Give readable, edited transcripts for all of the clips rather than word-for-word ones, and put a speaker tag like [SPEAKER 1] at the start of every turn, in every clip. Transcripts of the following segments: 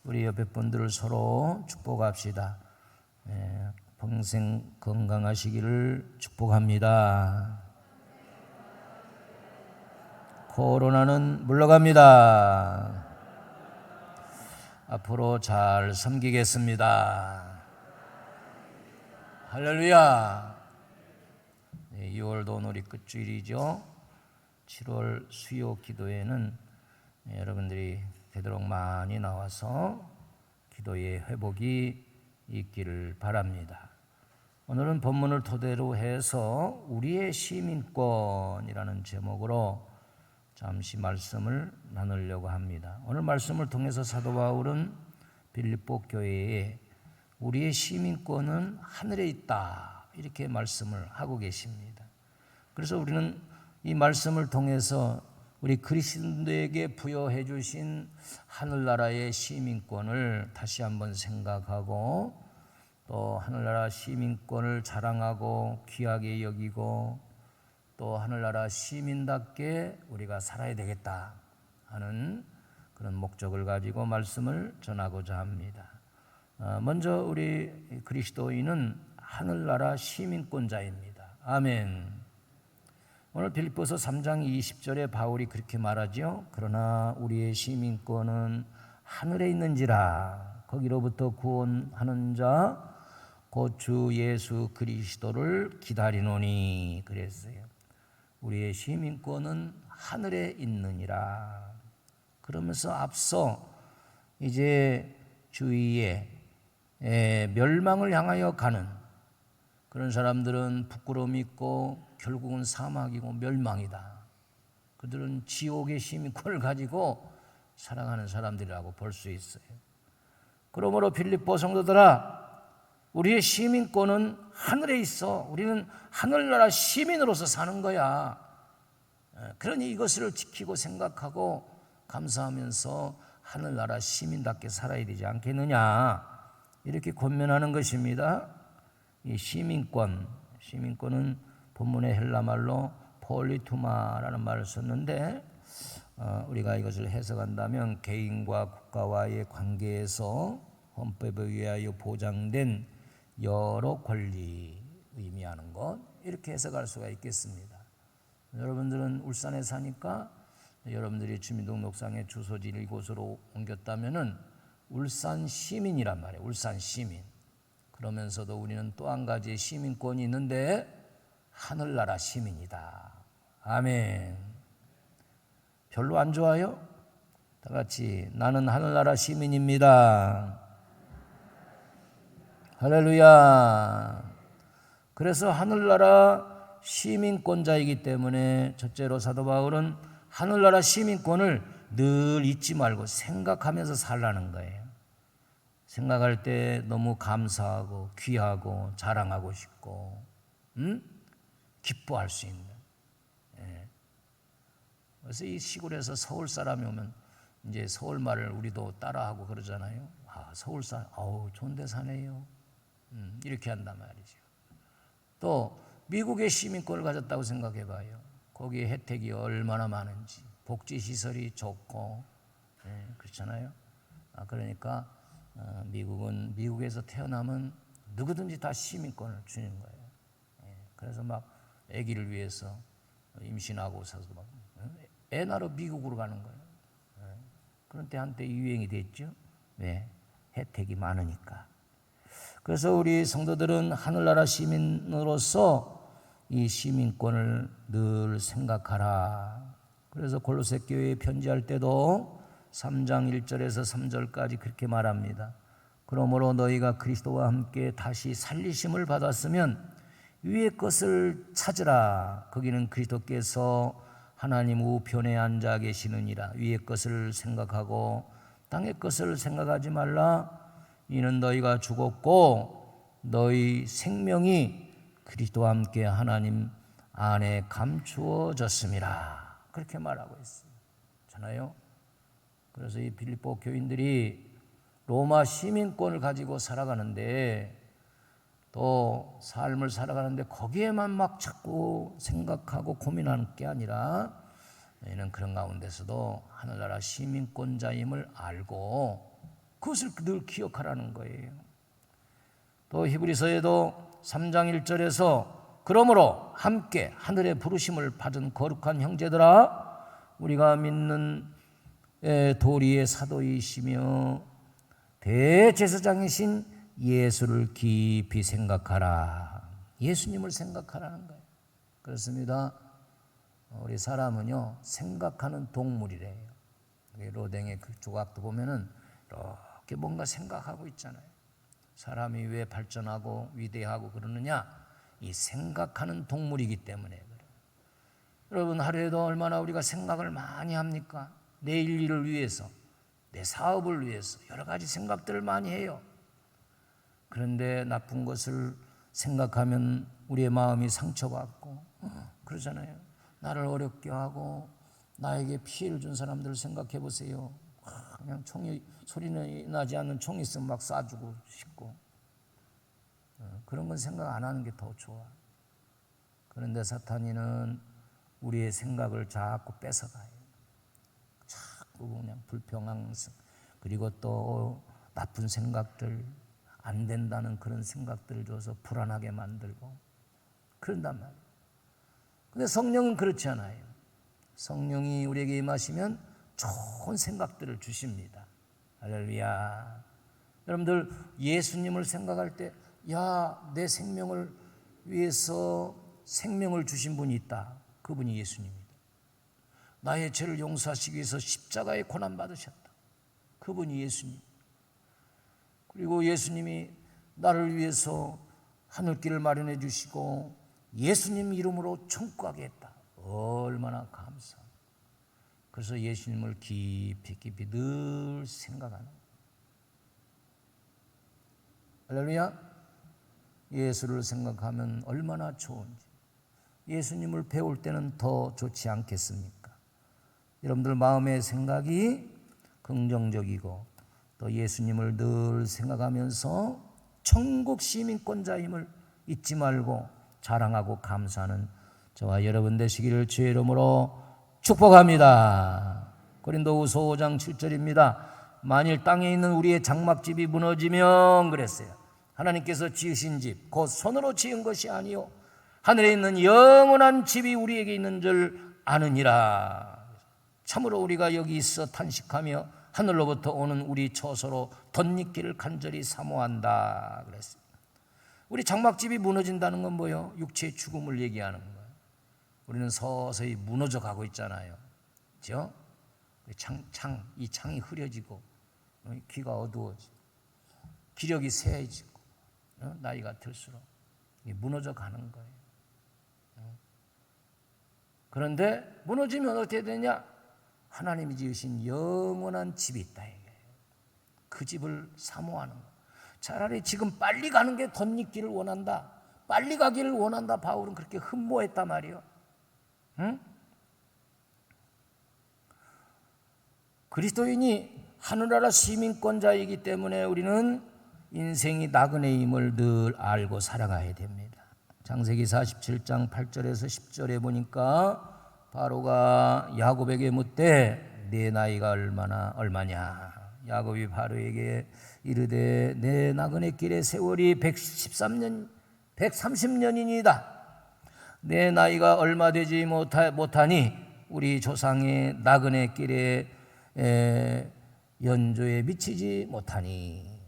[SPEAKER 1] 우리 옆에 분들을 서로 축복합시다. 평생 건강하시기를 축복합니다. 코로나는 물러갑니다. 앞으로 잘 섬기겠습니다. 할렐루야. 6월도 오늘이 끝주일이죠. 7월 수요 기도회는 여러분들이 되도록 많이 나와서 기도의 회복이 있기를 바랍니다. 오늘은 본문을 토대로 해서 우리의 시민권이라는 제목으로 잠시 말씀을 나누려고 합니다. 오늘 말씀을 통해서 사도 바울은 빌립보 교회에 우리의 시민권은 하늘에 있다 이렇게 말씀을 하고 계십니다. 그래서 우리는 이 말씀을 통해서 우리 그리스도에게 부여해 주신 하늘나라의 시민권을 다시 한번 생각하고 또 하늘나라 시민권을 자랑하고 귀하게 여기고 또 하늘나라 시민답게 우리가 살아야 되겠다 하는 그런 목적을 가지고 말씀을 전하고자 합니다. 먼저 우리 그리스도인은 하늘나라 시민권자입니다. 아멘. 오늘 빌립보서 3장 20절에 바울이 그렇게 말하죠. 그러나 우리의 시민권은 하늘에 있는지라 거기로부터 구원하는 자 곧 주 예수 그리스도를 기다리노니 그랬어요. 우리의 시민권은 하늘에 있느니라. 그러면서 앞서 이제 주위에 멸망을 향하여 가는 그런 사람들은 부끄러움이 있고 결국은 사막이고 멸망이다. 그들은 지옥의 시민권을 가지고 살아가는 사람들이라고 볼 수 있어요. 그러므로 빌립보 성도들아, 우리의 시민권은 하늘에 있어. 우리는 하늘나라 시민으로서 사는 거야. 그러니 이것을 지키고 생각하고 감사하면서 하늘나라 시민답게 살아야 되지 않겠느냐 이렇게 권면하는 것입니다. 이 시민권은 본문의 헬라말로 폴리투마라는 말을 썼는데 우리가 이것을 해석한다면 개인과 국가와의 관계에서 헌법에 의하여 보장된 여러 권리 의미하는 것 이렇게 해석할 수가 있겠습니다. 여러분들은 울산에 사니까 여러분들이 주민등록상의 주소지를 이곳으로 옮겼다면은 울산 시민이란 말이에요. 울산 시민. 그러면서도 우리는 또 한 가지의 시민권이 있는데 하늘나라 시민이다. 아멘. 별로 안 좋아요? 다 같이 나는 하늘나라 시민입니다. 할렐루야. 그래서 하늘나라 시민권자이기 때문에 첫째로 사도 바울은 하늘나라 시민권을 늘 잊지 말고 생각하면서 살라는 거예요. 생각할 때 너무 감사하고 귀하고 자랑하고 싶고 기뻐할 수 있는. 그래서 이 시골에서 서울 사람이 오면 이제 서울 말을 우리도 따라하고 그러잖아요. 서울 사람, 좋은 데 사네요. 이렇게 한단 말이죠. 또 미국의 시민권을 가졌다고 생각해 봐요. 거기에 혜택이 얼마나 많은지, 복지시설이 좋고, 그렇잖아요. 그러니까 미국은 미국에서 태어나면 누구든지 다 시민권을 주는 거예요. 그래서 막 아기를 위해서 임신하고서도 막 애 낳으러 미국으로 가는 거예요. 그런데 한때 유행이 됐죠. 왜? 혜택이 많으니까. 그래서 우리 성도들은 하늘나라 시민으로서 이 시민권을 늘 생각하라. 그래서 골로새 교회에 편지할 때도 3장 1절에서 3절까지 그렇게 말합니다. 그러므로 너희가 그리스도와 함께 다시 살리심을 받았으면 위의 것을 찾으라. 거기는 그리스도께서 하나님 우편에 앉아 계시느니라. 위의 것을 생각하고 땅의 것을 생각하지 말라. 이는 너희가 죽었고 너희 생명이 그리스도와 함께 하나님 안에 감추어졌음이라. 그렇게 말하고 있어요. 잖아요. 그래서 이 빌립보 교인들이 로마 시민권을 가지고 살아가는데 또 삶을 살아가는데 거기에만 막 자꾸 생각하고 고민하는 게 아니라 너희는 그런 가운데서도 하늘나라 시민권자임을 알고 그것을 늘 기억하라는 거예요. 또 히브리서에도 3장 1절에서 그러므로 함께 하늘의 부르심을 받은 거룩한 형제들아, 우리가 믿는 도리의 사도이시며 대제사장이신 예수를 깊이 생각하라. 예수님을 생각하라는 거예요. 그렇습니다. 우리 사람은요, 생각하는 동물이래요. 로댕의 그 조각도 보면은 이렇게 뭔가 생각하고 있잖아요. 사람이 왜 발전하고 위대하고 그러느냐? 이 생각하는 동물이기 때문에 그래요. 여러분, 하루에도 얼마나 우리가 생각을 많이 합니까? 내일 일을 위해서, 내 사업을 위해서 여러 가지 생각들을 많이 해요. 그런데 나쁜 것을 생각하면 우리의 마음이 상처받고 그러잖아요. 나를 어렵게 하고 나에게 피해를 준 사람들을 생각해 보세요. 그냥 소리 나지 않는 총 있으면 막 쏴주고 싶고, 그런 건 생각 안 하는 게 더 좋아. 그런데 사탄이는 우리의 생각을 자꾸 뺏어가요. 자꾸 그냥 불평한, 그리고 또 나쁜 생각들, 안 된다는 그런 생각들을 줘서 불안하게 만들고 그런단 말이에요. 근데 성령은 그렇지 않아요. 성령이 우리에게 임하시면 좋은 생각들을 주십니다. 할렐루야. 여러분들 예수님을 생각할 때, 내 생명을 위해서 생명을 주신 분이 있다. 그분이 예수님입니다. 나의 죄를 용서하시기 위해서 십자가에 고난 받으셨다. 그분이 예수님. 그리고 예수님이 나를 위해서 하늘길을 마련해 주시고 예수님 이름으로 천국 가게 했다. 얼마나 감사. 그래서 예수님을 깊이 깊이 늘 생각하는 거예요. 할렐루야. 예수를 생각하면 얼마나 좋은지. 예수님을 배울 때는 더 좋지 않겠습니까? 여러분들 마음의 생각이 긍정적이고 또 예수님을 늘 생각하면서 천국 시민권자임을 잊지 말고 자랑하고 감사하는 저와 여러분 되시기를 주의 이름으로 축복합니다. 고린도후서 5장 7절입니다. 만일 땅에 있는 우리의 장막집이 무너지면 그랬어요. 하나님께서 지으신 집, 곧 손으로 지은 것이 아니요 하늘에 있는 영원한 집이 우리에게 있는 줄 아느니라. 참으로 우리가 여기 있어 탄식하며 하늘로부터 오는 우리 처소로 덧입기를 간절히 사모한다 그랬어요. 우리 장막집이 무너진다는 건 뭐예요? 육체의 죽음을 얘기하는 거예요. 우리는 서서히 무너져 가고 있잖아요. 그렇죠? 이 창이 흐려지고 귀가 어두워지고 기력이 쇠해지고 나이가 들수록 무너져 가는 거예요. 그런데 무너지면 어떻게 되냐? 하나님이 지으신 영원한 집이 있다. 그 집을 사모하는 거예요. 차라리 지금 빨리 가는 게 덧입기를 원한다. 빨리 가기를 원한다. 바울은 그렇게 흠모했단 말이에요. 응? 그리스도인이 하늘나라 시민권자이기 때문에 우리는 인생이 나그네임을 늘 알고 살아가야 됩니다. 창세기 47장 8절에서 10절에 보니까 바로가 야곱에게 묻되 네 나이가 얼마냐? 야곱이 바로에게 이르되 내 나그네 길의 세월이 130년이니이다. 내 나이가 얼마 되지 못하니 우리 조상의 나그네 길의 연조에 미치지 못하니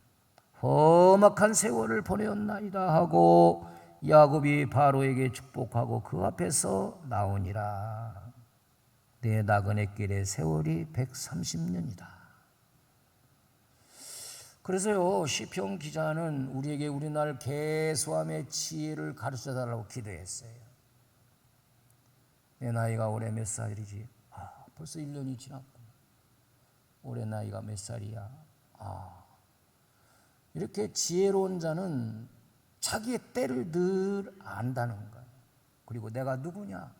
[SPEAKER 1] 험악한 세월을 보내었나이다 하고 야곱이 바로에게 축복하고 그 앞에서 나오니라. 내 나그네 길의 세월이 130년이다. 그래서요, 시편 기자는 우리에게 우리날 계수함의 지혜를 가르쳐달라고 기도했어요. 내 나이가 올해 몇 살이지? 벌써 1년이 지났구나. 올해 나이가 몇 살이야? 이렇게 지혜로운 자는 자기의 때를 늘 안다는 거예요. 그리고 내가 누구냐?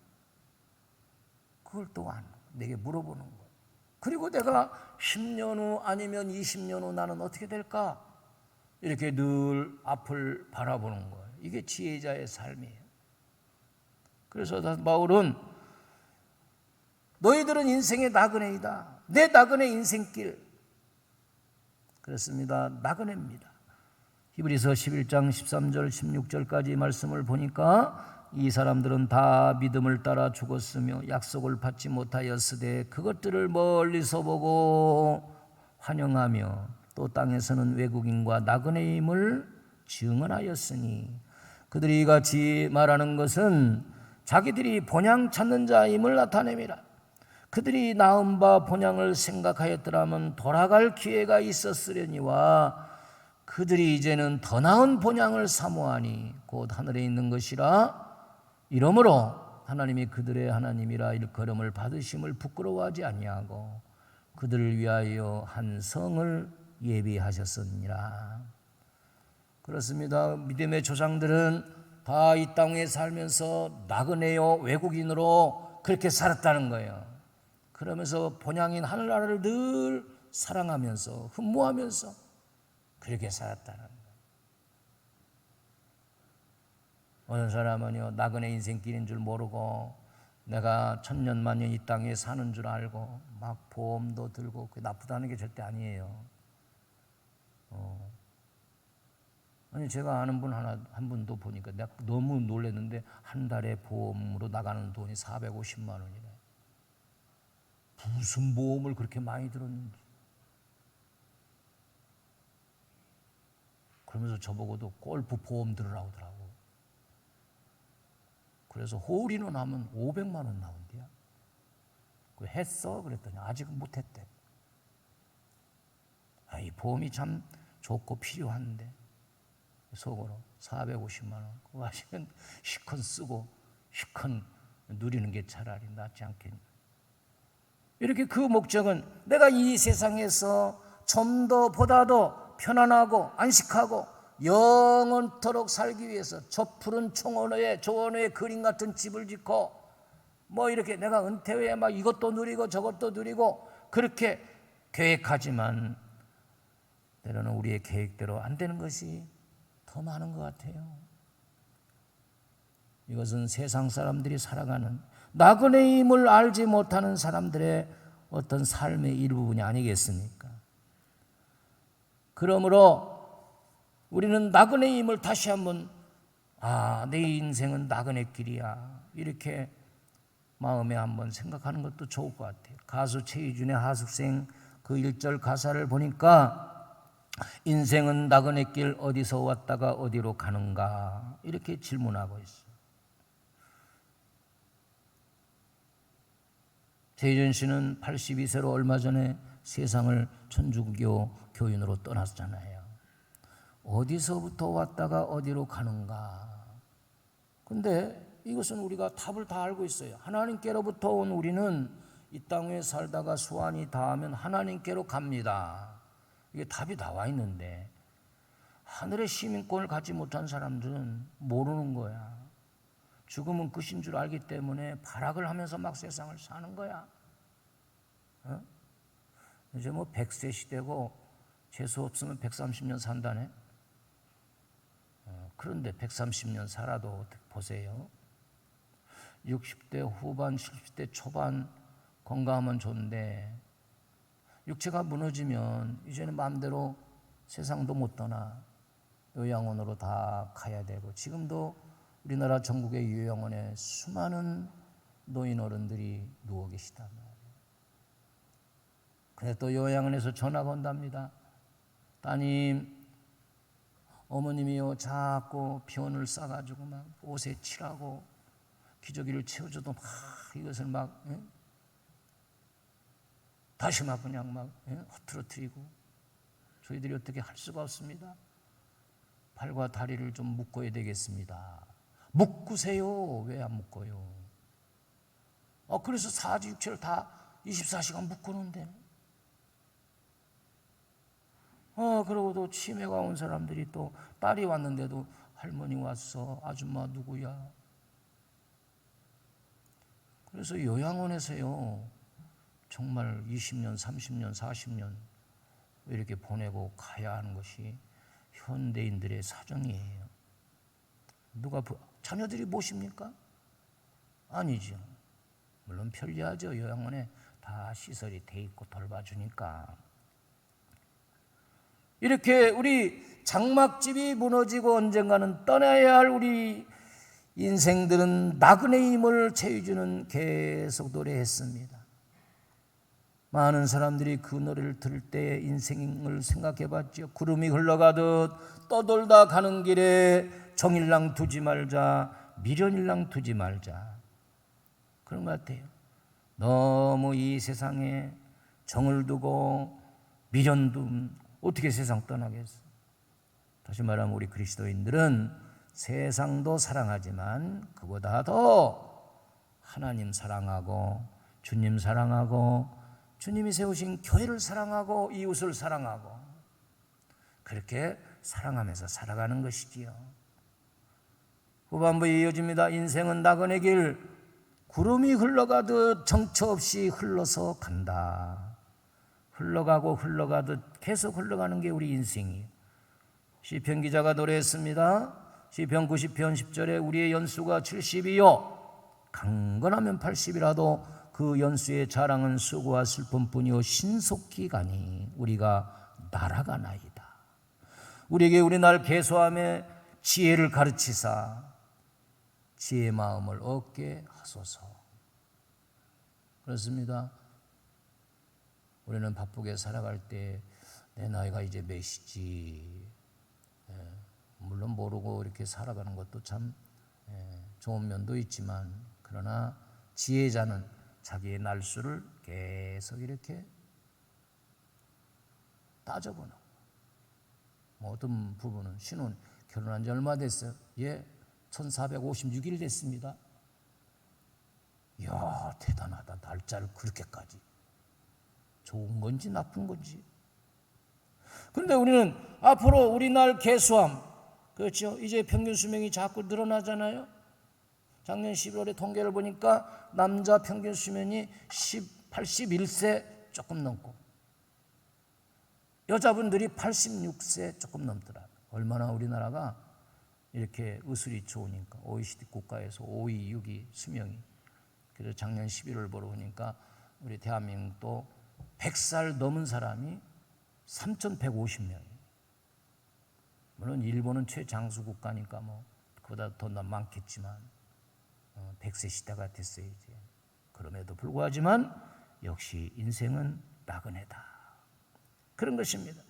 [SPEAKER 1] 그걸 또 내게 물어보는 거예요. 그리고 내가 10년 후 아니면 20년 후 나는 어떻게 될까? 이렇게 늘 앞을 바라보는 거예요. 이게 지혜자의 삶이에요. 그래서 바울은 너희들은 인생의 나그네이다. 내 나그네 인생길. 그렇습니다. 나그네입니다. 히브리서 11장 13절 16절까지 말씀을 보니까 이 사람들은 다 믿음을 따라 죽었으며 약속을 받지 못하였으되 그것들을 멀리서 보고 환영하며 또 땅에서는 외국인과 나그네임을 증언하였으니 그들이 이같이 말하는 것은 자기들이 본향 찾는 자임을 나타냅니다. 그들이 낳은 바 본향을 생각하였더라면 돌아갈 기회가 있었으려니와 그들이 이제는 더 나은 본향을 사모하니 곧 하늘에 있는 것이라. 이러므로 하나님이 그들의 하나님이라 일컬음을 받으심을 부끄러워하지 아니하고 그들을 위하여 한 성을 예비하셨느니라. 그렇습니다. 믿음의 조상들은 다 이 땅에 살면서 나그네요 외국인으로 그렇게 살았다는 거예요. 그러면서 본향인 하늘나라를 늘 사랑하면서 흠모하면서 그렇게 살았다는 거예요. 어느 사람은요 나그네 인생길인 줄 모르고 내가 천년만년 이 땅에 사는 줄 알고 막 보험도 들고 그게 나쁘다는 게 절대 아니에요. 아니 제가 아는 분 한 분도 보니까 내가 너무 놀랐는데 한 달에 보험으로 나가는 돈이 450만 원이래. 무슨 보험을 그렇게 많이 들었는지. 그러면서 저보고도 골프 보험 들으라고 하더라고. 그래서 홀인원 하면 500만 원 나온대요. 그 했어? 그랬더니 아직은 못했대. 이 보험이 참 좋고 필요한데 속으로 450만 원 그거 하시면 시컨 쓰고 시컨 누리는 게 차라리 낫지 않겠냐. 이렇게 그 목적은 내가 이 세상에서 좀 더 보다 더 편안하고 안식하고 영원토록 살기 위해서 저 푸른 초원에 조원의 그림 같은 집을 짓고 뭐 이렇게 내가 은퇴 후에 막 이것도 누리고 저것도 누리고 그렇게 계획하지만 때로는 우리의 계획대로 안 되는 것이 더 많은 것 같아요. 이것은 세상 사람들이 살아가는 나그네임을 알지 못하는 사람들의 어떤 삶의 일부분이 아니겠습니까? 그러므로 우리는 나그네임을 다시 한번 내 인생은 나그네 길이야 이렇게 마음에 한번 생각하는 것도 좋을 것 같아요. 가수 최희준의 하숙생 그 1절 가사를 보니까 인생은 나그네 길 어디서 왔다가 어디로 가는가 이렇게 질문하고 있어요. 최희준 씨는 82세로 얼마 전에 세상을 천주교 교인으로 떠났잖아요. 어디서부터 왔다가 어디로 가는가. 근데 이것은 우리가 답을 다 알고 있어요. 하나님께로부터 온 우리는 이 땅에 살다가 수완이 닿으면 하나님께로 갑니다. 이게 답이 나와 있는데 하늘의 시민권을 갖지 못한 사람들은 모르는 거야. 죽음은 끝인 줄 알기 때문에 발악을 하면서 막 세상을 사는 거야. 이제 뭐 100세 시대고 재수 없으면 130년 산다네. 그런데 130년 살아도 어떻게 보세요. 60대 후반 70대 초반 건강하면 좋은데 육체가 무너지면 이제는 마음대로 세상도 못 떠나 요양원으로 다 가야 되고 지금도 우리나라 전국의 요양원에 수많은 노인 어른들이 누워 계시단 말이에요. 근데 또 요양원에서 전화가 온답니다. 따님, 어머님이요 자꾸 비원을 싸가지고 막 옷에 칠하고 기저귀를 채워줘도 막 이것을 막 다시 막 그냥 막 흐트러뜨리고 저희들이 어떻게 할 수가 없습니다. 팔과 다리를 좀 묶어야 되겠습니다. 묶으세요. 왜 안 묶어요? 그래서 사지 육체를 다 24시간 묶어놓는데 그러고도 치매가 온 사람들이 또 딸이 왔는데도 할머니 왔어. 아줌마 누구야? 그래서 요양원에서요 정말 20년, 30년, 40년 이렇게 보내고 가야 하는 것이 현대인들의 사정이에요. 누가 자녀들이 모십니까? 아니죠. 물론 편리하죠. 요양원에 다 시설이 돼 있고 돌봐주니까. 이렇게 우리 장막집이 무너지고 언젠가는 떠나야 할 우리 인생들은 나그네의 힘을 채워주는 계속 노래했습니다. 많은 사람들이 그 노래를 들을 때 인생을 생각해 봤죠. 구름이 흘러가듯 떠돌다 가는 길에 정일랑 두지 말자, 미련일랑 두지 말자. 그런 것 같아요. 너무 이 세상에 정을 두고 미련 두면 어떻게 세상 떠나겠어? 다시 말하면 우리 그리스도인들은 세상도 사랑하지만 그보다 더 하나님 사랑하고 주님 사랑하고 주님이 세우신 교회를 사랑하고 이웃을 사랑하고 그렇게 사랑하면서 살아가는 것이지요. 후반부에 이어집니다. 인생은 나그네 길, 구름이 흘러가듯 정처 없이 흘러서 간다. 흘러가고 흘러가듯 계속 흘러가는 게 우리 인생이에요. 시편 기자가 노래했습니다. 시편 90편 10절에 우리의 연수가 70이요 강건하면 80이라도 그 연수의 자랑은 수고와 슬픔뿐이요 신속히 가니 우리가 날아가나이다. 우리에게 우리 날 계수함에 지혜를 가르치사 지혜의 마음을 얻게 하소서. 그렇습니다. 우리는 바쁘게 살아갈 때 내 나이가 이제 몇이지, 물론 모르고 이렇게 살아가는 것도 참 좋은 면도 있지만, 그러나 지혜자는 자기의 날수를 계속 이렇게 따져보는. 어떤 부부는 신혼 결혼한 지 얼마 됐어요? 예, 1456일 됐습니다. 이야, 대단하다. 날짜를 그렇게까지. 좋은 건지 나쁜 건지. 그런데 우리는 앞으로 우리 날 계수함, 그렇죠? 이제 평균 수명이 자꾸 늘어나잖아요. 작년 11월에 통계를 보니까 남자 평균 수명이 81세 조금 넘고 여자분들이 86세 조금 넘더라. 얼마나 우리나라가 이렇게 의술이 좋으니까. OECD 국가에서 5위, 6위 수명이. 그래서 작년 11월 보러 보니까 우리 대한민국도 100살 넘은 사람이 3,150명이에요. 물론 일본은 최장수 국가니까 뭐 그보다 더 많겠지만 100세 시대가 됐어요 이제. 그럼에도 불구하지만 역시 인생은 나그네다. 그런 것입니다.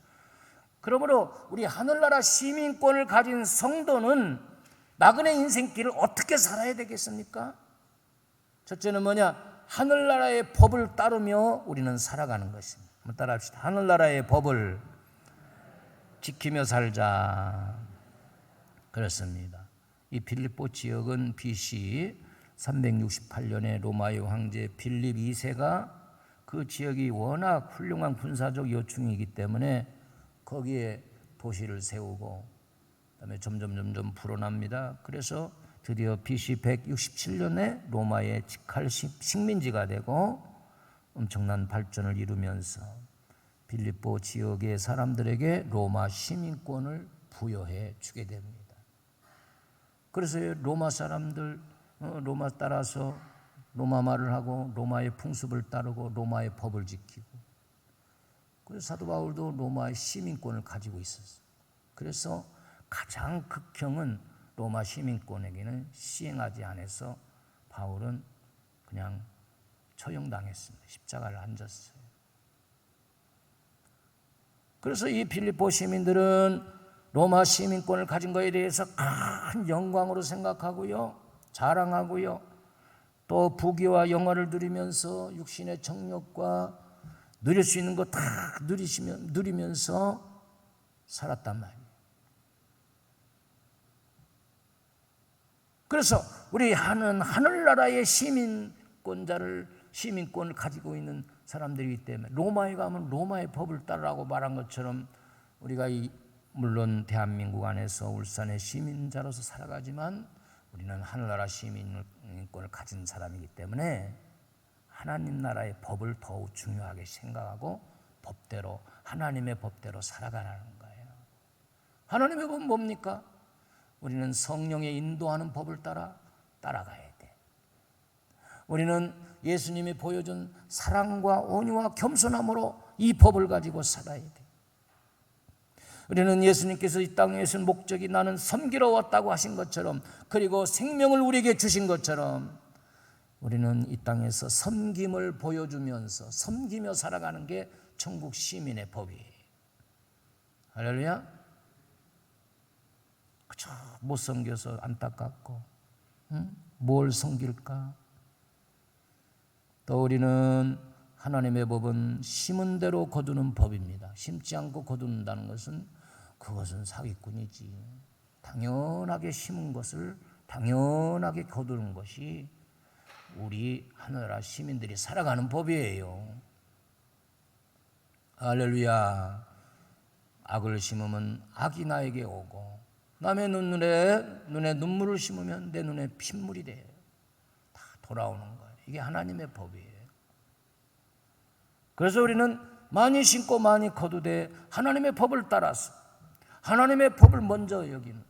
[SPEAKER 1] 그러므로 우리 하늘나라 시민권을 가진 성도는 나그네 인생길을 어떻게 살아야 되겠습니까? 첫째는 뭐냐? 하늘나라의 법을 따르며 우리는 살아가는 것입니다. 한번 따라합시다. 하늘나라의 법을 지키며 살자. 그렇습니다. 이 빌립보 지역은 BC 368년에 로마의 황제 빌립 2세가 그 지역이 워낙 훌륭한 군사적 요충이기 때문에 거기에 도시를 세우고 그다음에 점점 불어납니다. 그래서 드디어 BC 167년에 로마의 직할 식민지가 되고 엄청난 발전을 이루면서 빌립보 지역의 사람들에게 로마 시민권을 부여해 주게 됩니다. 그래서 로마 사람들 로마 따라서 로마 말을 하고 로마의 풍습을 따르고 로마의 법을 지키고, 그래서 사도 바울도 로마의 시민권을 가지고 있었어요. 그래서 가장 극형은 로마 시민권에게는 시행하지 않아서 바울은 그냥 처형당했습니다. 십자가를 안 졌어요. 그래서 이 빌립보 시민들은 로마 시민권을 가진 것에 대해서 큰 영광으로 생각하고요, 자랑하고요, 또 부귀와 영화를 누리면서 육신의 정욕과 누릴 수 있는 것 다 누리면서 살았단 말이에요. 그래서 우리 하늘나라의 시민권을 가지고 있는 사람들이기 때문에 로마에 가면 로마의 법을 따르라고 말한 것처럼 우리가 물론 대한민국 안에서 울산의 시민자로서 살아가지만 우리는 하늘나라 시민권을 가진 사람이기 때문에 하나님 나라의 법을 더욱 중요하게 생각하고 법대로, 하나님의 법대로 살아가라는 거예요. 하나님의 법은 뭡니까? 우리는 성령의 인도하는 법을 따라가야 돼. 우리는 예수님이 보여준 사랑과 온유와 겸손함으로 이 법을 가지고 살아야 돼. 우리는 예수님께서 이 땅에 오신 목적이 나는 섬기러 왔다고 하신 것처럼, 그리고 생명을 우리에게 주신 것처럼 우리는 이 땅에서 섬김을 보여주면서 섬기며 살아가는 게 천국 시민의 법이에요. 할렐루야. 그저 못 섬겨서 안타깝고, 뭘 섬길까? 또 우리는 하나님의 법은 심은 대로 거두는 법입니다. 심지 않고 거둔다는 것은 그것은 사기꾼이지. 당연하게 심은 것을 당연하게 거두는 것이 우리 하늘나라 시민들이 살아가는 법이에요. 할렐루야. 악을 심으면 악이 나에게 오고, 남의 눈에 눈물을 심으면 내 눈에 핏물이 돼요. 다 돌아오는 거예요. 이게 하나님의 법이에요. 그래서 우리는 많이 심고 많이 거두되 하나님의 법을 따라서, 하나님의 법을 먼저 여기는,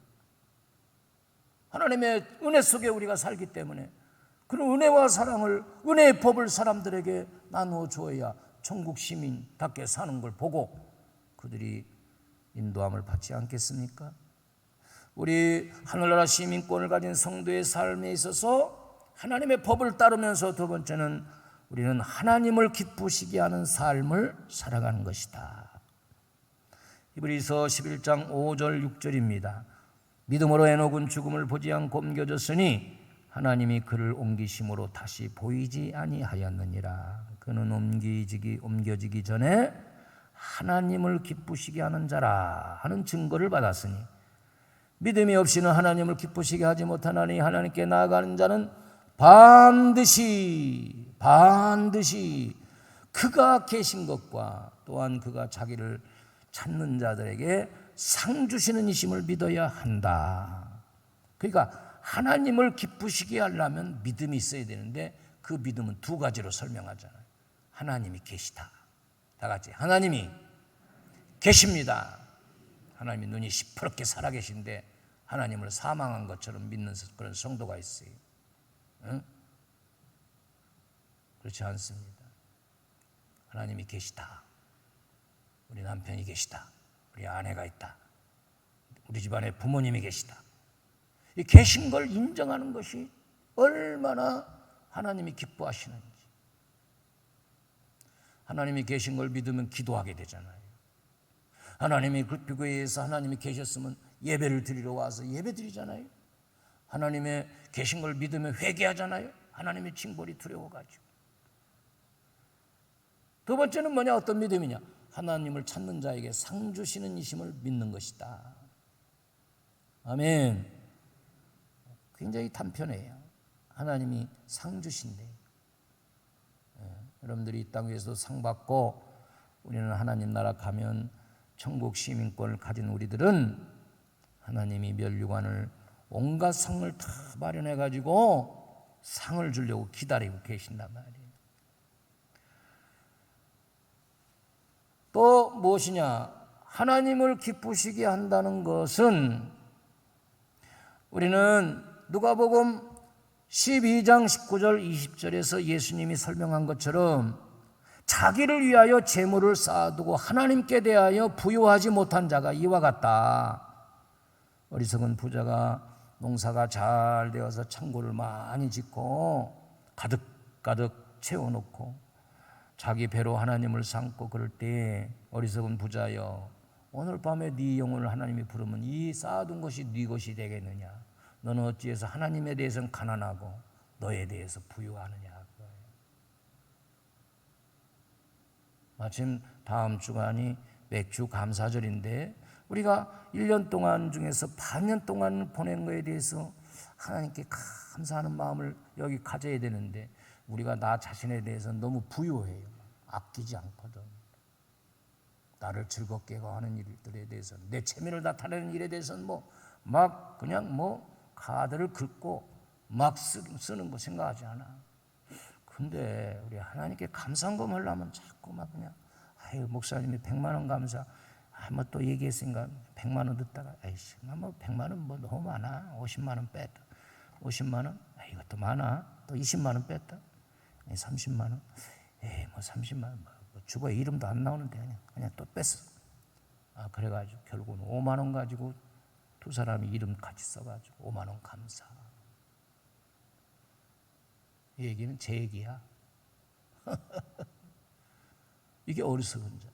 [SPEAKER 1] 하나님의 은혜 속에 우리가 살기 때문에 그런 은혜와 사랑을, 은혜의 법을 사람들에게 나누어 주어야 천국 시민답게 사는 걸 보고 그들이 인도함을 받지 않겠습니까? 우리 하늘나라 시민권을 가진 성도의 삶에 있어서 하나님의 법을 따르면서, 두 번째는 우리는 하나님을 기쁘시게 하는 삶을 살아가는 것이다. 히브리서 11장 5절 6절입니다. 믿음으로 에녹은 죽음을 보지 않고 옮겨졌으니 하나님이 그를 옮기심으로 다시 보이지 아니하였느니라. 그는 옮겨지기 전에 하나님을 기쁘시게 하는 자라 하는 증거를 받았으니, 믿음이 없이는 하나님을 기쁘시게 하지 못하나니 하나님께 나아가는 자는 반드시 그가 계신 것과 또한 그가 자기를 찾는 자들에게 상 주시는 이심을 믿어야 한다. 그러니까 하나님을 기쁘시게 하려면 믿음이 있어야 되는데, 그 믿음은 두 가지로 설명하잖아요. 하나님이 계시다. 다 같이 하나님이 계십니다. 하나님이 눈이 시퍼렇게 살아계신데 하나님을 사망한 것처럼 믿는 그런 성도가 있어요. 응? 그렇지 않습니다. 하나님이 계시다. 우리 남편이 계시다. 우리 아내가 있다. 우리 집안에 부모님이 계시다. 이 계신 걸 인정하는 것이 얼마나 하나님이 기뻐하시는지. 하나님이 계신 걸 믿으면 기도하게 되잖아요. 하나님이 그 교회에서 하나님이 계셨으면 예배를 드리러 와서 예배 드리잖아요. 하나님의 계신 걸 믿으면 회개하잖아요. 하나님의 징벌이 두려워가지고. 두 번째는 뭐냐? 어떤 믿음이냐? 하나님을 찾는 자에게 상 주시는 이심을 믿는 것이다. 아멘. 굉장히 단편해요. 하나님이 상 주신대. 여러분들이 이 땅 위에서 상 받고 우리는 하나님 나라 가면 천국 시민권을 가진 우리들은 하나님이 면류관을 온갖 상을 다 마련해 가지고 상을 주려고 기다리고 계신단 말이에요. 또 무엇이냐? 하나님을 기쁘시게 한다는 것은, 우리는 누가복음 12장 19절 20절에서 예수님이 설명한 것처럼 자기를 위하여 재물을 쌓아두고 하나님께 대하여 부요하지 못한 자가 이와 같다. 어리석은 부자가 농사가 잘 되어서 창고를 많이 짓고 가득가득 채워놓고 자기 배로 하나님을 삼고 그럴 때, 어리석은 부자여, 오늘 밤에 네 영혼을 하나님이 부르면 이 쌓아둔 것이 네 것이 되겠느냐? 너는 어찌해서 하나님에 대해서는 가난하고 너에 대해서 부유하느냐? 마침 다음 주간이 맥주 감사절인데, 우리가 1년 동안 중에서 반년 동안 보낸 것에 대해서 하나님께 감사하는 마음을 여기 가져야 되는데, 우리가 나 자신에 대해서 너무 부유해요. 아끼지 않거든. 나를 즐겁게 하는 일들에 대해서는, 내 체면을 나타내는 일에 대해서는 막 그냥 카드를 긁고 막 쓰는 거 생각하지 않아. 근데 우리 하나님께 감사한금 하려면 자꾸 막 그냥, 아유, 목사님이 100만 원 감사, 또 얘기했으니까 100만 원 듣다가, 아이씨, 100만 원 너무 많아. 50만 원 뺐다. 50만 원? 이것도 많아. 또 20만 원 뺐다. 30만 원? 30만 원. 주보에 이름도 안 나오는데 그냥 또 뺐어. 그래가지고 결국은 5만 원 가지고 두 사람이 이름 같이 써가지고 5만 원 감사. 이 얘기는 제 얘기야. 이게 어리석은 자.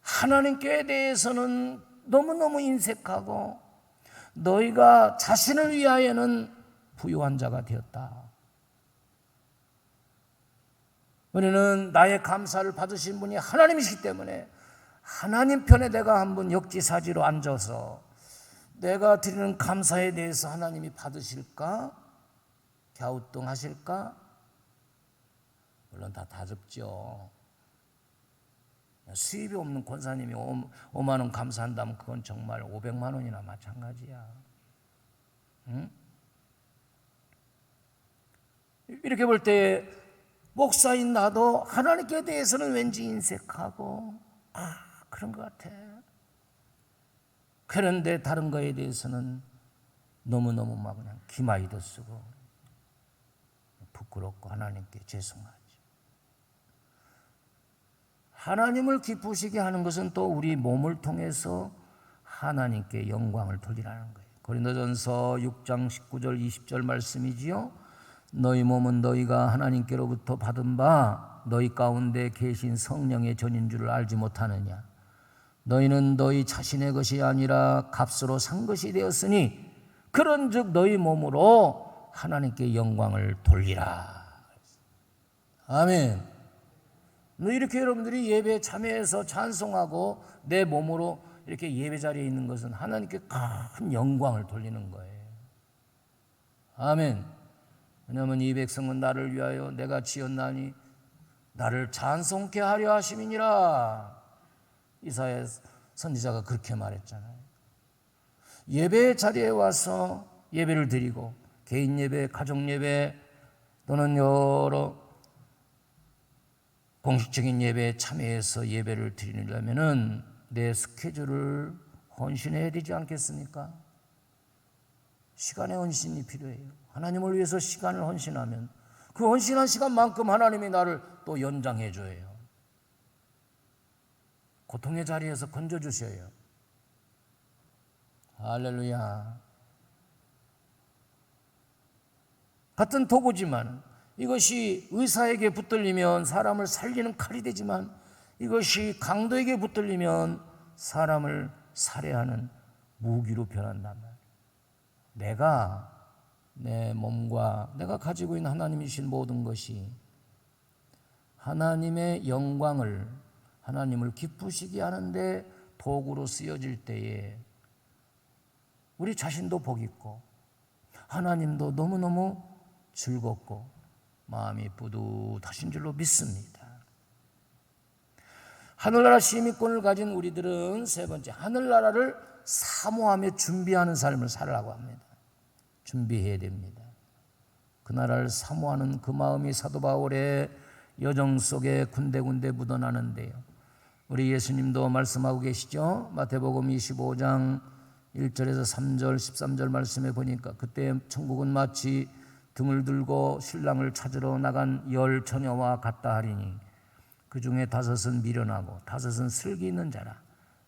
[SPEAKER 1] 하나님께 대해서는 너무너무 인색하고 너희가 자신을 위하여는 부유한 자가 되었다. 우리는 나의 감사를 받으신 분이 하나님이시기 때문에 하나님 편에 내가 한번 역지사지로 앉아서 내가 드리는 감사에 대해서 하나님이 받으실까? 갸우뚱하실까? 물론 다 다접죠. 수입이 없는 권사님이 5만 원 감사한다면 그건 정말 500만 원이나 마찬가지야. 응? 이렇게 볼 때 목사인 나도 하나님께 대해서는 왠지 인색하고 그런 것 같아. 그런데 다른 거에 대해서는 너무너무 막 그냥 기마이도 쓰고 부끄럽고 하나님께 죄송하지. 하나님을 기쁘시게 하는 것은 또 우리 몸을 통해서 하나님께 영광을 돌리라는 거예요. 고린도전서 6장 19절 20절 말씀이지요. 너희 몸은 너희가 하나님께로부터 받은 바 너희 가운데 계신 성령의 전인 줄을 알지 못하느냐. 너희는 너희 자신의 것이 아니라 값으로 산 것이 되었으니 그런즉 너희 몸으로 하나님께 영광을 돌리라. 아멘. 이렇게 여러분들이 예배에 참여해서 찬송하고 내 몸으로 이렇게 예배 자리에 있는 것은 하나님께 큰 영광을 돌리는 거예요. 아멘. 왜냐하면 이 백성은 나를 위하여 내가 지었나니 나를 찬송케 하려 하심이니라. 이사야 선지자가 그렇게 말했잖아요. 예배 자리에 와서 예배를 드리고 개인 예배, 가정 예배 또는 여러 공식적인 예배에 참여해서 예배를 드리려면은 내 스케줄을 헌신해야 되지 않겠습니까? 시간의 헌신이 필요해요. 하나님을 위해서 시간을 헌신하면 그 헌신한 시간만큼 하나님이 나를 또 연장해 줘요. 고통의 자리에서 건져주셔요. 할렐루야. 같은 도구지만 이것이 의사에게 붙들리면 사람을 살리는 칼이 되지만 이것이 강도에게 붙들리면 사람을 살해하는 무기로 변한단 말이에요. 내가 내 몸과 내가 가지고 있는 하나님이신 모든 것이 하나님의 영광을 하나님을 기쁘시게 하는데 도구로 쓰여질 때에 우리 자신도 복 있고 하나님도 너무너무 즐겁고 마음이 뿌듯하신 줄로 믿습니다. 하늘나라 시민권을 가진 우리들은 세 번째, 하늘나라를 사모하며 준비하는 삶을 살으라고 합니다. 준비해야 됩니다. 그 나라를 사모하는 그 마음이 사도 바울의 여정 속에 군데군데 묻어나는데요. 우리 예수님도 말씀하고 계시죠. 마태복음 25장 1절에서 3절 13절 말씀에 보니까 그때 천국은 마치 등을 들고 신랑을 찾으러 나간 10 처녀와 같다 하리니 그 중에 5은 미련하고 5은 슬기 있는 자라.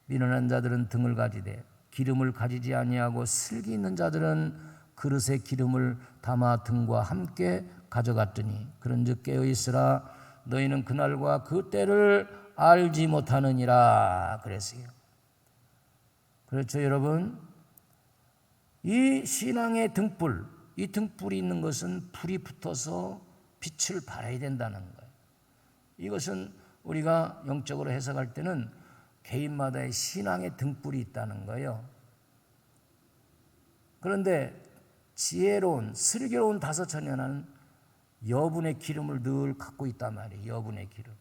[SPEAKER 1] 미련한 자들은 등을 가지되 기름을 가지지 아니하고 슬기 있는 자들은 그릇에 기름을 담아 등과 함께 가져갔더니 그런즉 깨어있으라 너희는 그날과 그 때를 알지 못하느니라 그랬어요. 그렇죠 여러분. 이 신앙의 등불, 이 등불이 있는 것은 불이 붙어서 빛을 발해야 된다는 거예요. 이것은 우리가 영적으로 해석할 때는 개인마다의 신앙의 등불이 있다는 거예요. 그런데 지혜로운 슬기로운 5 처녀는 여분의 기름을 늘 갖고 있단 말이에요. 여분의 기름.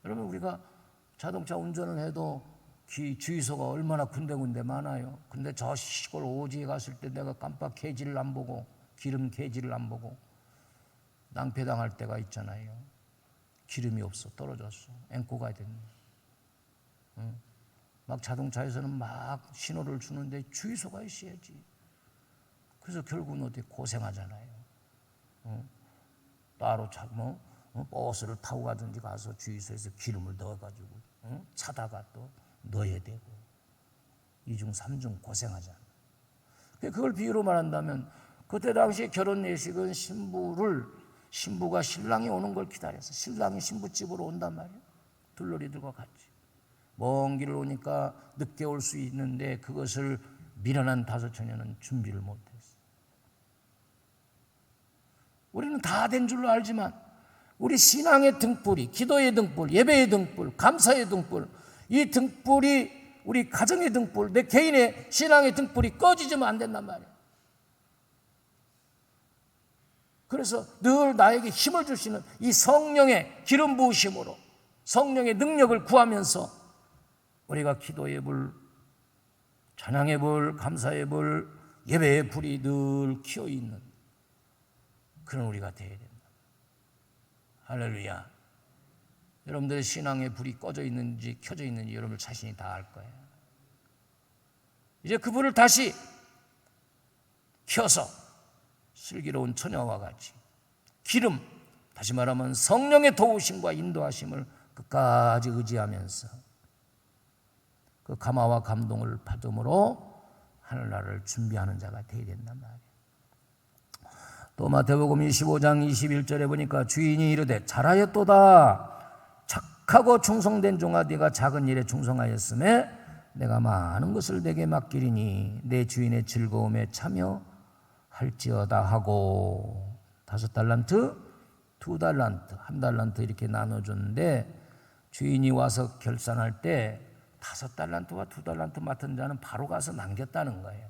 [SPEAKER 1] 여러분 우리가 자동차 운전을 해도 주유소가 얼마나 군데군데 많아요. 근데 저 시골 오지에 갔을 때 내가 깜빡 계지를 안 보고 기름 계지를 안 보고 낭패당할 때가 있잖아요. 기름이 없어 떨어졌어. 앵고 가야 됩니다. 막 자동차에서는 막 신호를 주는데 주유소가 있어야지. 그래서 결국은 어디 고생하잖아요. 따로 버스를 타고 가든지 가서 주유소에서 기름을 넣어가지고 차다가 또 넣어야 되고 이중 삼중 고생하잖아. 그걸 비유로 말한다면 그때 당시 결혼 예식은 신부가 신랑이 오는 걸 기다려서 신랑이 신부집으로 온단 말이야. 둘러리들과 같이 먼 길을 오니까 늦게 올 수 있는데 그것을 미련한 다섯 처녀는 준비를 못했어. 우리는 다 된 줄로 알지만 우리 신앙의 등불이, 기도의 등불, 예배의 등불, 감사의 등불, 이 등불이 우리 가정의 등불, 내 개인의 신앙의 등불이 꺼지지면 안 된단 말이야. 그래서 늘 나에게 힘을 주시는 이 성령의 기름 부으심으로 성령의 능력을 구하면서 우리가 기도의 불, 찬양의 불, 감사의 불, 예배의 불이 늘 켜어 있는 그런 우리가 되어야 된다. 할렐루야. 여러분들의 신앙의 불이 꺼져 있는지 켜져 있는지 여러분 자신이 다 알 거예요. 이제 그 불을 다시 켜서 슬기로운 처녀와 같이 기름, 다시 말하면 성령의 도우심과 인도하심을 끝까지 의지하면서 그 감화와 감동을 받음으로 하늘나라를 준비하는 자가 되어야 된단 말이에요. 또 마태복음 25장 21절에 보니까 주인이 이르되 잘하였도다 착하고 충성된 종아 네가 작은 일에 충성하였음에 내가 많은 것을 내게 맡기리니 내 주인의 즐거움에 참여할지어다 하고 5달란트, 2달란트, 1달란트 이렇게 나눠줬는데 주인이 와서 결산할 때 5달란트와 2달란트 맡은 자는 바로 가서 남겼다는 거예요.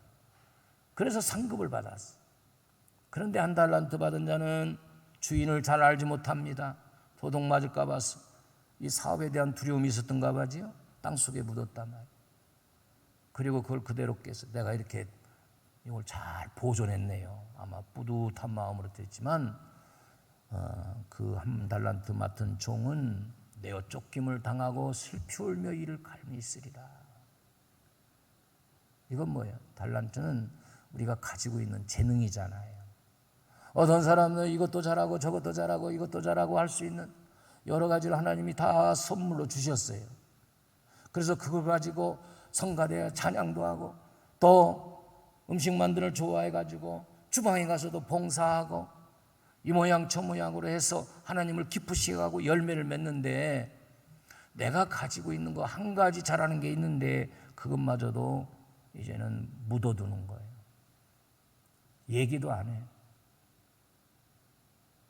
[SPEAKER 1] 그래서 상급을 받았어. 그런데 1달란트 받은 자는 주인을 잘 알지 못합니다. 도둑 맞을까 봐서 이 사업에 대한 두려움이 있었던가 봐지요. 땅속에 묻었단 말이에요. 그리고 그걸 그대로 깨서 내가 이렇게 이걸 잘 보존했네요. 아마 뿌듯한 마음으로 됐지만 그 1달란트 맡은 종은 내어 쫓김을 당하고 슬피 울며 이를 갈미 있으리라. 이건 뭐예요? 달란트는 우리가 가지고 있는 재능이잖아요. 어떤 사람은 이것도 잘하고 저것도 잘하고 이것도 잘하고 할 수 있는 여러 가지를 하나님이 다 선물로 주셨어요. 그래서 그걸 가지고 성가대 찬양도 하고 또 음식 만드는 걸 좋아해가지고 주방에 가서도 봉사하고 이 모양 저 모양으로 해서 하나님을 기쁘시게 하고 열매를 맺는데 내가 가지고 있는 거 한 가지 잘하는 게 있는데 그것마저도 이제는 묻어두는 거예요. 얘기도 안 해요.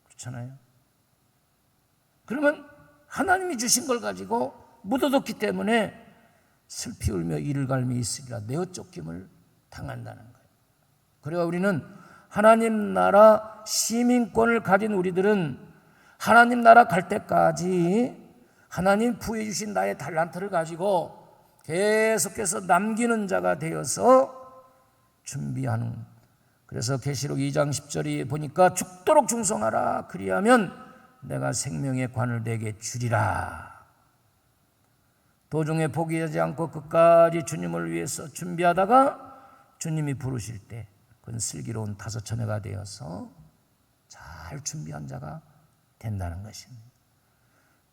[SPEAKER 1] 그렇잖아요. 그러면 하나님이 주신 걸 가지고 묻어뒀기 때문에 슬피 울며 이를 갈미 있으리라 내어 쫓김을 당한다는 거예요. 그래야 우리는 하나님 나라 시민권을 가진 우리들은 하나님 나라 갈 때까지 하나님 부여해 주신 나의 달란트를 가지고 계속해서 남기는 자가 되어서 준비하는. 그래서 계시록 2장 10절에 보니까 죽도록 충성하라 그리하면 내가 생명의 관을 내게 주리라. 도중에 포기하지 않고 끝까지 주님을 위해서 준비하다가 주님이 부르실 때 그건 슬기로운 5처녀가 되어서 잘 준비한 자가 된다는 것입니다.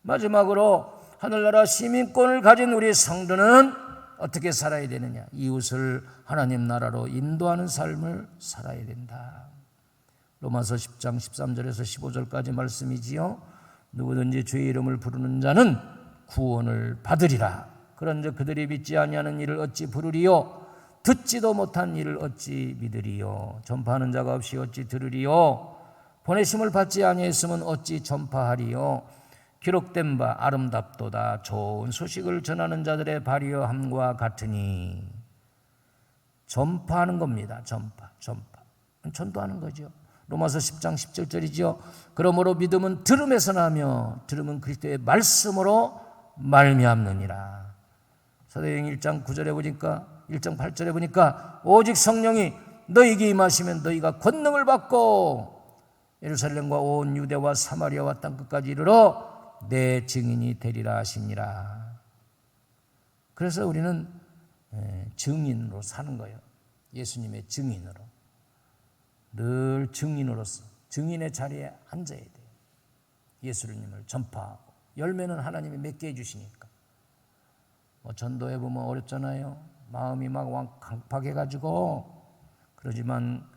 [SPEAKER 1] 마지막으로 하늘나라 시민권을 가진 우리 성도는 어떻게 살아야 되느냐? 이웃을 하나님 나라로 인도하는 삶을 살아야 된다. 로마서 10장 13절에서 15절까지 말씀이지요. 누구든지 주의 이름을 부르는 자는 구원을 받으리라. 그런즉 그들이 믿지 아니하는 일을 어찌 부르리요? 듣지도 못한 일을 어찌 믿으리요? 전파하는 자가 없이 어찌 들으리요? 보내심을 받지 아니했으면 어찌 전파하리요? 기록된 바 아름답도다 좋은 소식을 전하는 자들의 발이여 함과 같으니. 전파하는 겁니다. 전파. 전도하는 거죠. 로마서 10장 17절이죠. 그러므로 믿음은 들음에서 나며 들음은 그리스도의 말씀으로 말미암느니라. 사도행전 1장 9절에 보니까 1장 8절에 보니까 오직 성령이 너희에게 임하시면 너희가 권능을 받고 예루살렘과 온 유대와 사마리아와 땅끝까지 이르러 내 증인이 되리라 하시니라. 그래서 우리는 증인으로 사는 거예요. 예수님의 증인으로. 늘 증인으로서 증인의 자리에 앉아야 돼요. 예수님을 전파하고 열매는 하나님이 맺게 해주시니까. 전도해보면 어렵잖아요. 마음이 막 강팍해가지고. 그러지만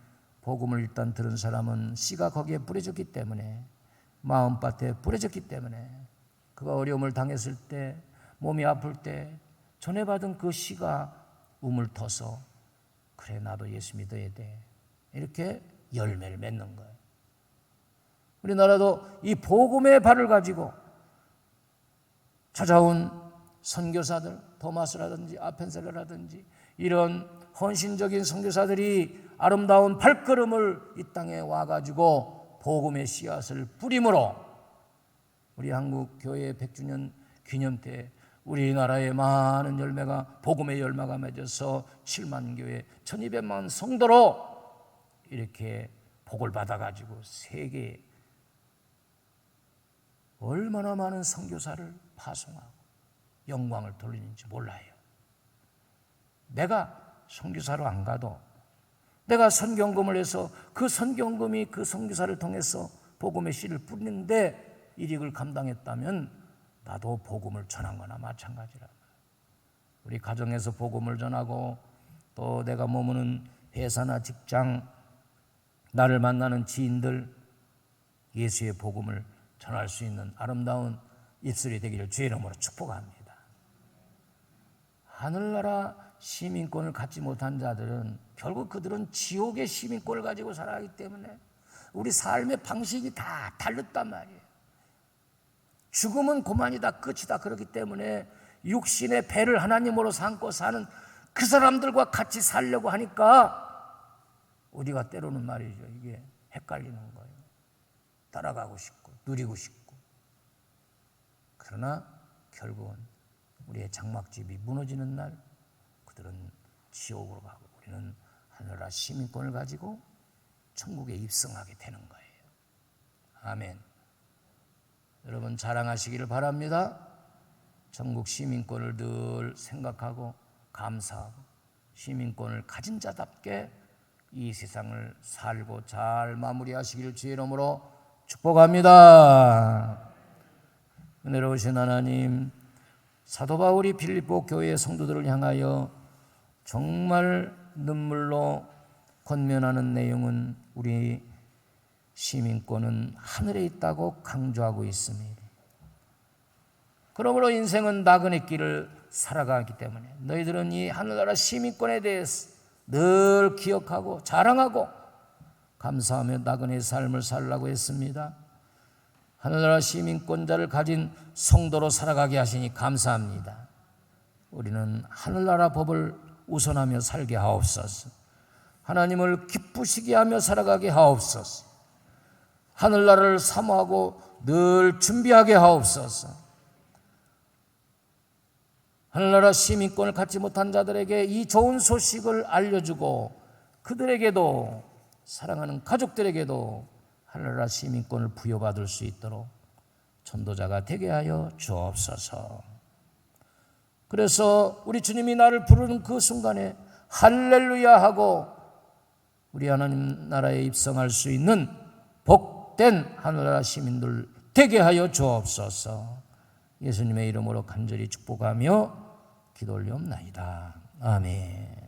[SPEAKER 1] 복음을 일단 들은 사람은 씨가 거기에 뿌려졌기 때문에, 마음밭에 뿌려졌기 때문에 그가 어려움을 당했을 때, 몸이 아플 때 전해받은 그 씨가 우물 터서 그래 나도 예수 믿어야 돼, 이렇게 열매를 맺는 거예요. 우리나라도 이 복음의 발을 가지고 찾아온 선교사들, 토마스라든지 아펜셀러라든지 이런 헌신적인 선교사들이 아름다운 발걸음을 이 땅에 와가지고 복음의 씨앗을 뿌림으로 우리 한국 교회 100주년 기념 때 우리나라의 많은 열매가, 복음의 열매가 맺어서 7만 교회 1200만 성도로 이렇게 복을 받아가지고 세계에 얼마나 많은 선교사를 파송하고 영광을 돌리는지 몰라요. 내가 선교사로 안 가도 내가 선경금을 해서 그 선경금이 그 선교사를 통해서 복음의 씨를 뿌리는데 일익을 감당했다면 나도 복음을 전한 거나 마찬가지라. 우리 가정에서 복음을 전하고 또 내가 머무는 회사나 직장, 나를 만나는 지인들 예수의 복음을 전할 수 있는 아름다운 입술이 되기를 주의 이름으로 축복합니다. 하늘나라 시민권을 갖지 못한 자들은 결국 그들은 지옥의 시민권을 가지고 살아가기 때문에 우리 삶의 방식이 다 달랐단 말이에요. 죽음은 고만이다, 끝이다. 그렇기 때문에 육신의 배를 하나님으로 삼고 사는 그 사람들과 같이 살려고 하니까 우리가 때로는 말이죠, 이게 헷갈리는 거예요. 따라가고 싶고 누리고 싶고. 그러나 결국은 우리의 장막집이 무너지는 날 그들은 지옥으로 가고 우리는 하늘나라 시민권을 가지고 천국에 입성하게 되는 거예요. 아멘. 여러분 자랑하시기를 바랍니다. 천국 시민권을 늘 생각하고 감사하고 시민권을 가진 자답게 이 세상을 살고 잘 마무리하시기를 주의 이름으로 축복합니다. 은혜로우신 하나님, 사도 바울이 빌립보 교회의 성도들을 향하여 정말 눈물로 권면하는 내용은 우리 시민권은 하늘에 있다고 강조하고 있습니다. 그러므로 인생은 나그네 길을 살아가기 때문에 너희들은 이 하늘나라 시민권에 대해서 늘 기억하고 자랑하고 감사하며 나그네의 삶을 살라고 했습니다. 하늘나라 시민권자를 가진 성도로 살아가게 하시니 감사합니다. 우리는 하늘나라 법을 우선하며 살게 하옵소서. 하나님을 기쁘시게 하며 살아가게 하옵소서. 하늘나라를 사모하고 늘 준비하게 하옵소서. 하늘나라 시민권을 갖지 못한 자들에게 이 좋은 소식을 알려주고 그들에게도, 사랑하는 가족들에게도 하늘나라 시민권을 부여받을 수 있도록 전도자가 되게 하여 주옵소서. 그래서 우리 주님이 나를 부르는 그 순간에 할렐루야 하고 우리 하나님 나라에 입성할 수 있는 복된 하늘나라 시민들 되게 하여 주옵소서. 예수님의 이름으로 간절히 축복하며 기도 올리옵나이다. 아멘.